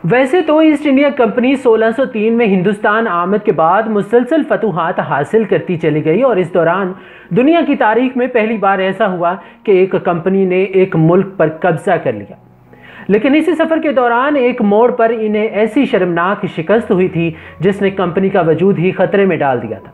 वैसे तो east India company 1603 में हिंदुस्तान आमद के बाद मुसलसल फतूहात हासिल करती चली गई और इस दौरान दुनिया की तारीख में पहली बार ऐसा हुआ कि एक कंपनी ने एक मुल्क पर कब्जा कर लिया। लेकिन इसी सफ़र के दौरान एक मोड़ पर इन्हें ऐसी शर्मनाक शिकस्त हुई थी जिसने कंपनी का वजूद ही खतरे में डाल दिया था।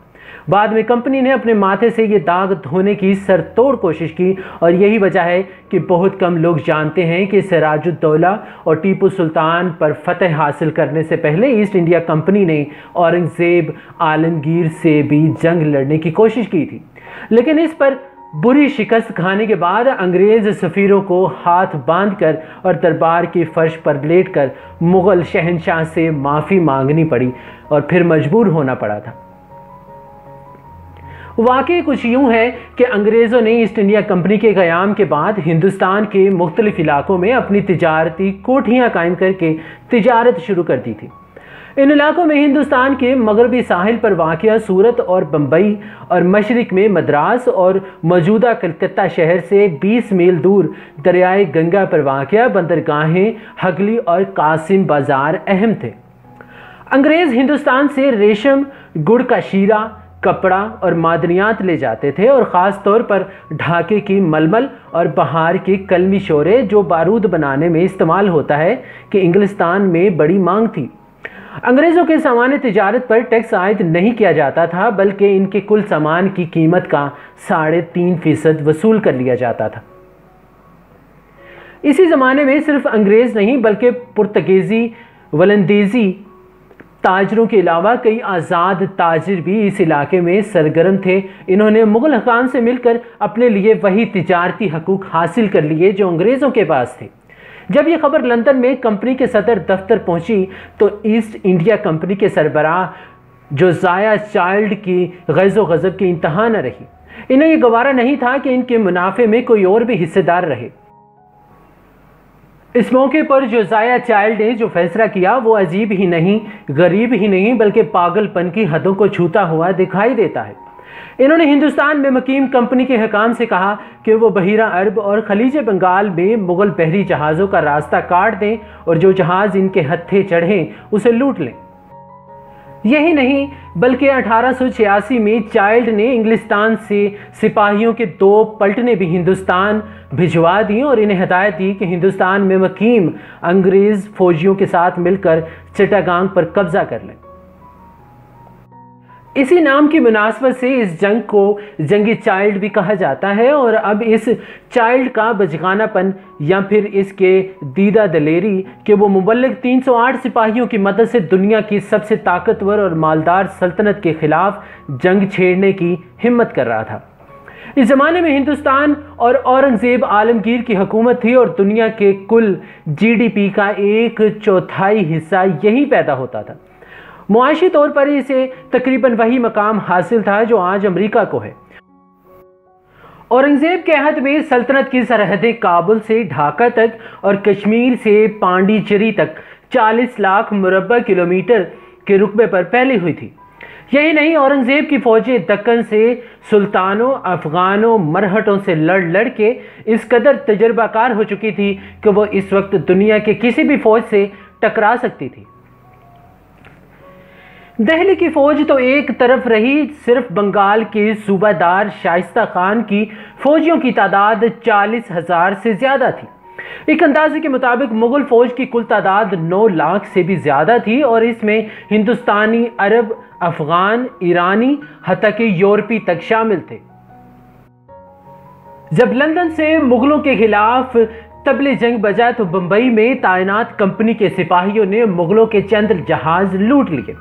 बाद में कंपनी ने अपने माथे से ये दाग धोने की सरतोड़ कोशिश की और यही वजह है कि बहुत कम लोग जानते हैं कि सिराजुद्दौला और टीपू सुल्तान पर फतह हासिल करने से पहले ईस्ट इंडिया कंपनी ने औरंगज़ेब आलमगीर से भी जंग लड़ने की कोशिश की थी। लेकिन इस पर बुरी शिकस्त खाने के बाद अंग्रेज़ सफ़ीरों को हाथ बांधकर और दरबार के फर्श पर लेटकर मुग़ल शहंशाह से माफ़ी मांगनी पड़ी और फिर मजबूर होना पड़ा था। वाकई कुछ यूँ है कि अंग्रेज़ों ने ईस्ट इंडिया कंपनी के क़याम के बाद हिंदुस्तान के मुख्तलिफ इलाकों में अपनी तिजारती कोठियाँ कायम करके तिजारत शुरू कर दी थी। इन इलाकों में हिंदुस्तान के मगरबी साहिल पर वाक़या सूरत और बम्बई और मशरिक़ में मद्रास और मौजूदा कलकत्ता शहर से 20 मील दूर दरियाए गंगा पर वाक़या बंदरगाहें हगली और कासिम बाज़ार अहम थे। अंग्रेज़ हिंदुस्तान से रेशम, गुड़ का शीरा, कपड़ा और मादनियात ले जाते थे और ख़ास तौर पर ढाके की मलमल और बहार के कलमी शोरे जो बारूद बनाने में इस्तेमाल होता है कि इंग्लिस्तान में बड़ी मांग थी। अंग्रेज़ों के सामान्य तिजारत पर टैक्स आयद नहीं किया जाता था बल्कि इनके कुल सामान की कीमत का 3.5% वसूल कर लिया जाता था। इसी ज़माने में सिर्फ अंग्रेज़ नहीं बल्कि पुर्तगीज़ी, वलंदेज़ी ताजरों के अलावा कई आज़ाद ताजिर भी इस इलाके में सरगर्म थे। इन्होंने मुग़ल हुकाम से मिलकर अपने लिए वही तिजारती हकूक़ हासिल कर लिए जो अंग्रेज़ों के पास थे। जब यह खबर लंदन में कंपनी के सदर दफ्तर पहुंची तो ईस्ट इंडिया कंपनी के सरबराह जोसियाह चाइल्ड की गज़ो गज़ब की इंतहा न रही। इन्हें यह गवारा नहीं था कि इनके मुनाफे में कोई और भी हिस्सेदार रहे। इस मौके पर जोसियाह चाइल्ड ने जो फैसला किया वो अजीब ही नहीं, गरीब ही नहीं बल्कि पागलपन की हदों को छूता हुआ दिखाई देता है। इन्होंने हिंदुस्तान में मकीम कंपनी के हुकाम से कहा कि वो बहीरा अरब और खलीज बंगाल में मुग़ल बहरी जहाज़ों का रास्ता काट दें और जो जहाज़ इनके हत्थे चढ़ें उसे लूट लें। यही नहीं बल्कि 1886 में चाइल्ड ने इंग्लिस्तान से सिपाहियों के 2 पलटनें भी हिंदुस्तान भिजवा दी और इन्हें हदायत दी कि हिंदुस्तान में मकीम अंग्रेज़ फौजियों के साथ मिलकर चिटागांग पर कब्जा कर लें। इसी नाम की मुनासबत से इस जंग को जंगी चाइल्ड भी कहा जाता है और अब इस चाइल्ड का बचगानापन या फिर इसके दीदा दलेरी कि वो मुबल्लिग 308 सिपाहियों की मदद से दुनिया की सबसे ताकतवर और मालदार सल्तनत के खिलाफ जंग छेड़ने की हिम्मत कर रहा था। इस ज़माने में हिंदुस्तान और औरंगज़ेब आलमगीर की हुकूमत थी और दुनिया के कुल GDP का 1/4 हिस्सा यहीं पैदा होता था। मुआशी तौर पर इसे तकरीबन वही मकाम हासिल था जो आज अमेरिका को है। औरंगज़ेब के अहद में सल्तनत की सरहदें काबुल से ढाका तक और कश्मीर से पांडिचेरी तक 40 लाख मुरब्बा किलोमीटर के रुकबे पर फैली हुई थी। यही नहीं, औरंगज़ेब की फौजें दक्कन से सुल्तानों, अफ़गानों, मरहटों से लड़ के इस कदर तजर्बाकार हो चुकी थी कि वो इस वक्त दुनिया के किसी भी फौज से टकरा सकती थी। दिल्ली की फौज तो एक तरफ रही, सिर्फ बंगाल के सूबादार शाइस्ता खान की फौजियों की तादाद 40,000 से ज़्यादा थी। एक अंदाजे के मुताबिक मुग़ल फ़ौज की कुल तादाद 9 लाख से भी ज़्यादा थी और इसमें हिंदुस्तानी, अरब, अफ़गान, ईरानी हत्ता कि यूरोपी तक शामिल थे। जब लंदन से मुग़लों के खिलाफ तबले जंग बजा तो बम्बई में तैनात कंपनी के सिपाहियों ने मुग़लों के चंद जहाज़ लूट लिए।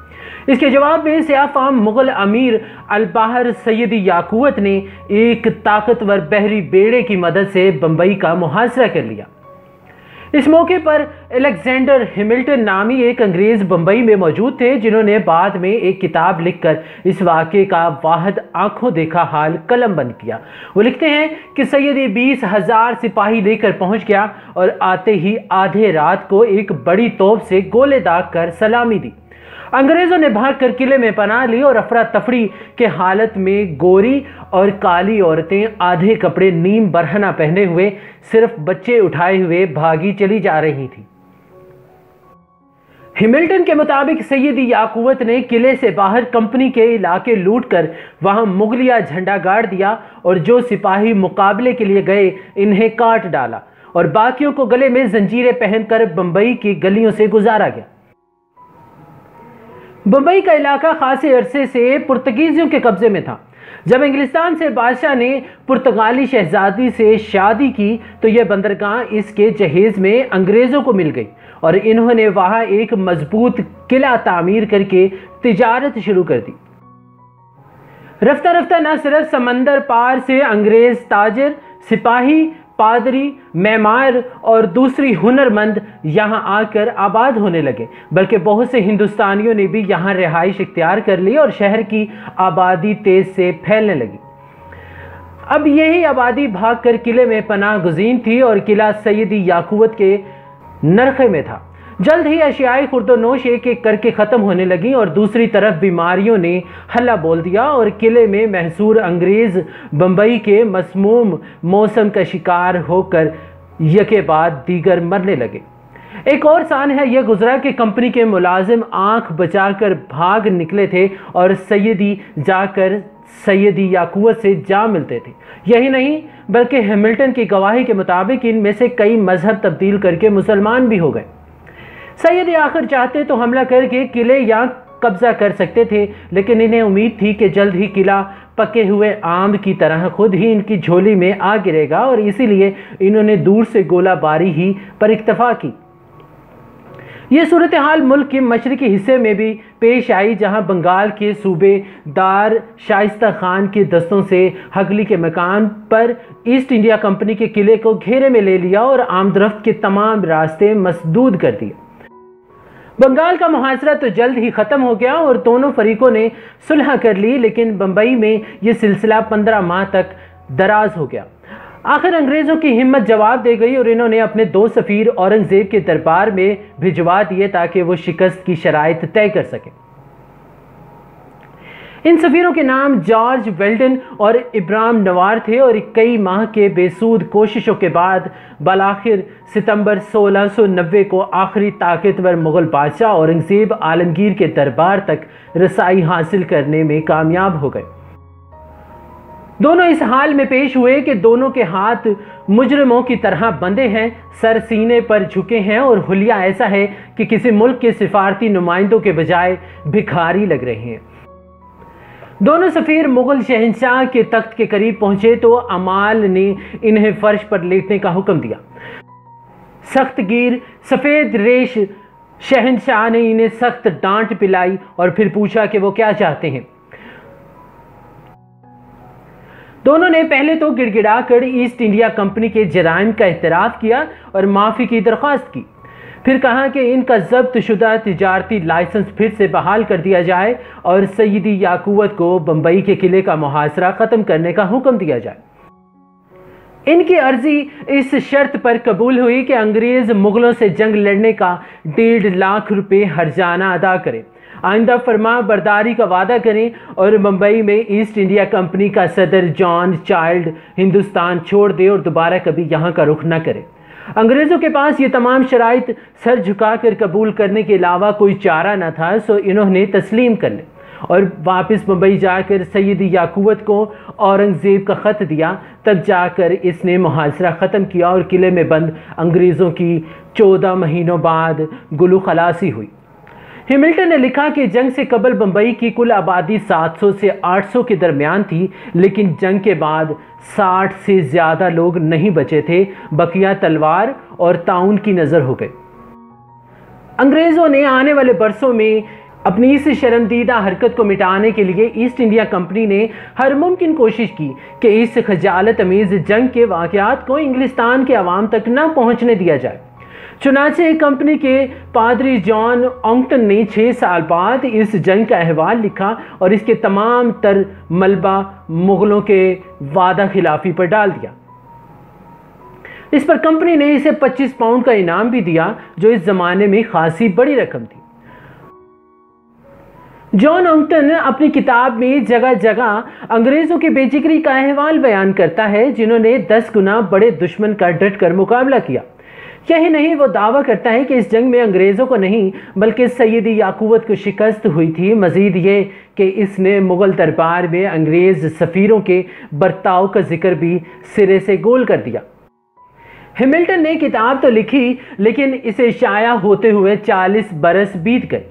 इसके जवाब में सियाफ़ाम मुग़ल अमीर अल-बाहर सैयदी याकूत ने एक ताकतवर बहरी बेड़े की मदद से बम्बई का मुहासरा कर लिया। इस मौके पर अलेक्जेंडर हैमिल्टन नामी एक अंग्रेज़ बम्बई में मौजूद थे जिन्होंने बाद में एक किताब लिखकर इस वाक़े का वाहिद आंखों देखा हाल कलम बंद किया। वो लिखते हैं कि सैयदी 20,000 सिपाही लेकर पहुंच गया और आते ही आधे रात को एक बड़ी तोप से गोले दाग कर सलामी दी। अंग्रेज़ों ने भागकर किले में पनाह ली और अफरा तफरी के हालत में गोरी और काली औरतें आधे कपड़े नीम बरहना पहने हुए सिर्फ बच्चे उठाए हुए भागी चली जा रही थी। हैमिल्टन के मुताबिक सैयदी याकूवत ने किले से बाहर कंपनी के इलाके लूटकर वहां मुगलिया झंडा गाड़ दिया और जो सिपाही मुकाबले के लिए गए इन्हें काट डाला और बाकियों को गले में जंजीरें पहनकर बंबई की गलियों से गुजारा गया। बंबई का इलाका खासे अरसे से पुर्तगीजियों के कब्जे में था। जब इंग्लिस्तान से बादशाह ने पुर्तगाली शहजादी से शादी की तो यह बंदरगाह इसके जहेज में अंग्रेजों को मिल गई और इन्होंने वहां एक मजबूत किला तामीर करके तिजारत शुरू कर दी। रफ्ता रफ्ता न सिर्फ समंदर पार से अंग्रेज ताजर, सिपाही, पादरी, मेमार और दूसरी हुनरमंद यहां आकर आबाद होने लगे, बल्कि बहुत से हिंदुस्तानियों ने भी यहां रिहाइश इख्तियार कर ली और शहर की आबादी तेज से फैलने लगी। अब यही आबादी भागकर किले में पनाह गुज़ीन थी और किला सैयदी याकूवत के नरखे में था। जल्द ही अशियाई खुर्दोनोश एक एक करके ख़त्म होने लगी और दूसरी तरफ बीमारियों ने हल्ला बोल दिया और किले में महसूर अंग्रेज़ बंबई के मसमूम मौसम का शिकार होकर यके बाद दीगर मरने लगे। एक और सान है यह गुजरा कि कंपनी के मुलाजिम आंख बचाकर भाग निकले थे और सैयदी जाकर सैयदी याकूवत से जा मिलते थे। यही नहीं बल्कि हैमिल्टन की गवाही के मुताबिक इनमें से कई मजहब तब्दील करके मुसलमान भी हो गए। सैयदी आखिर चाहते तो हमला करके किले या कब्जा कर सकते थे, लेकिन इन्हें उम्मीद थी कि जल्द ही किला पके हुए आम की तरह खुद ही इनकी झोली में आ गिरेगा और इसीलिए इन्होंने दूर से गोलाबारी ही पर इक्तफा की। यह सूरत हाल मुल्क के मशरकी हिस्से में भी पेश आई, जहां बंगाल के सूबेदार शाइस्ता खान के दस्तों से हगली के मकान पर ईस्ट इंडिया कंपनी के किले को घेरे में ले लिया और आमदरफ्त के तमाम रास्ते मसदूद कर दिए। बंगाल का मुहासरा तो जल्द ही ख़त्म हो गया और दोनों फरीकों ने सुलह कर ली, लेकिन बंबई में यह सिलसिला 15 माह तक दराज हो गया। आखिर अंग्रेज़ों की हिम्मत जवाब दे गई और इन्होंने अपने 2 सफ़ीर औरंगज़ेब के दरबार में भिजवा दिए ताकि वो शिकस्त की शराइत तय कर सकें। इन सफ़ीरों के नाम जॉर्ज वेल्डन और इब्राहिम नवार थे और कई माह के बेसूद कोशिशों के बाद बालाखिर सितंबर 1690 को आखिरी ताकतवर मुग़ल बादशाह औरंगज़ेब आलमगीर के दरबार तक रसाई हासिल करने में कामयाब हो गए। दोनों इस हाल में पेश हुए कि दोनों के हाथ मुजरिमों की तरह बंधे हैं, सर सीने पर झुके हैं और हुलिया ऐसा है कि किसी मुल्क के सिफारती नुमाइंदों के बजाय भिखारी लग रहे हैं। दोनों सफ़ीर मुग़ल शहंशाह के तख्त के करीब पहुंचे तो अमाल ने इन्हें फर्श पर लेटने का हुक्म दिया। सख्त गिर सफ़ेद रेश शहंशाह ने इन्हें सख्त डांट पिलाई और फिर पूछा कि वो क्या चाहते हैं। दोनों ने पहले तो गिड़गिड़ाकर ईस्ट इंडिया कंपनी के जराइम का एतराफ़ किया और माफ़ी की दरख्वास्त की। फिर कहा कि इनका जब्त शुदा तिजारती लाइसेंस फिर से बहाल कर दिया जाए और सैयदी याकूवत को बंबई के किले का मुहासरा ख़त्म करने का हुक्म दिया जाए। इनकी अर्जी इस शर्त पर कबूल हुई कि अंग्रेज़ मुग़लों से जंग लड़ने का 1.5 लाख रुपये हर्जाना अदा करें, आइंदा फरमा बरदारी का वादा करें और मुंबई में ईस्ट इंडिया कंपनी का सदर जॉन चाइल्ड हिंदुस्तान छोड़ दे और दोबारा कभी यहाँ का रुख न करे। अंग्रेज़ों के पास ये तमाम शराइत सर झुकाकर कबूल करने के अलावा कोई चारा न था, सो इन्होंने तस्लीम कर ले और वापस मुंबई जाकर सैयदी याकूवत को औरंगज़ेब का ख़त दिया। तब जाकर इसने मुहासरा ख़त्म किया और किले में बंद अंग्रेज़ों की 14 महीनों बाद गुलू खलासी हुई। हैमिल्टन ने लिखा कि जंग से कबल बंबई की कुल आबादी 700 से 800 के दरमियान थी, लेकिन जंग के बाद 60 से ज़्यादा लोग नहीं बचे थे। बकिया तलवार और ताउन की नज़र हो गए। अंग्रेज़ों ने आने वाले बरसों में अपनी इस शर्मदीदा हरकत को मिटाने के लिए ईस्ट इंडिया कंपनी ने हर मुमकिन कोशिश की कि इस खजालत अमीज़ जंग के वाक़यात को इंग्लिस्तान के अवाम तक न पहुँचने दिया जाए। चुनाचे कंपनी के पादरी जॉन ऑंगटन ने 6 साल बाद इस जंग का अहवाल लिखा और इसके तमाम तर मलबा मुग़लों के वादा खिलाफी पर डाल दिया। इस पर कंपनी ने इसे 25 पाउंड का इनाम भी दिया, जो इस ज़माने में खासी बड़ी रकम थी। जॉन ऑंगटन अपनी किताब में जगह जगह अंग्रेज़ों की बेजिगरी का अहवाल बयान करता है, जिन्होंने 10 गुना बड़े दुश्मन का डट कर मुकाबला किया। यही नहीं, वो दावा करता है कि इस जंग में अंग्रेज़ों को नहीं बल्कि सैयदी याकूबत को शिकस्त हुई थी। मज़ीद ये कि इसने मुग़ल दरबार में अंग्रेज़ सफ़ीरों के बर्ताव का जिक्र भी सिरे से गोल कर दिया। हैमिल्टन ने किताब तो लिखी, लेकिन इसे शाया होते हुए 40 बरस बीत गए।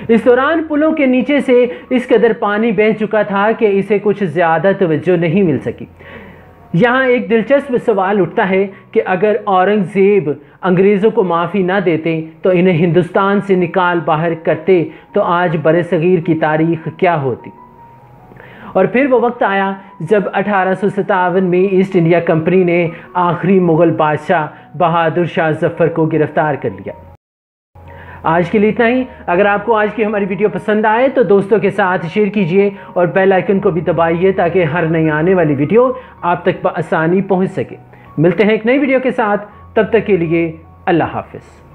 इस दौरान पुलों के नीचे से इस कदर पानी बह चुका था कि इसे कुछ ज़्यादा तवज्जो नहीं मिल सकी। यहाँ एक दिलचस्प सवाल उठता है कि अगर औरंगज़ेब अंग्रेज़ों को माफ़ी ना देते तो इन्हें हिंदुस्तान से निकाल बाहर करते तो आज बरसगीर की तारीख़ क्या होती। और फिर वो वक्त आया जब 1857 में ईस्ट इंडिया कंपनी ने आखिरी मुग़ल बादशाह बहादुर शाह जफ़र को गिरफ़्तार कर लिया। आज के लिए इतना ही। अगर आपको आज की हमारी वीडियो पसंद आए तो दोस्तों के साथ शेयर कीजिए और बेल आइकन को भी दबाइए ताकि हर नई आने वाली वीडियो आप तक आसानी पहुंच सके। मिलते हैं एक नई वीडियो के साथ, तब तक के लिए अल्लाह हाफ़िज़।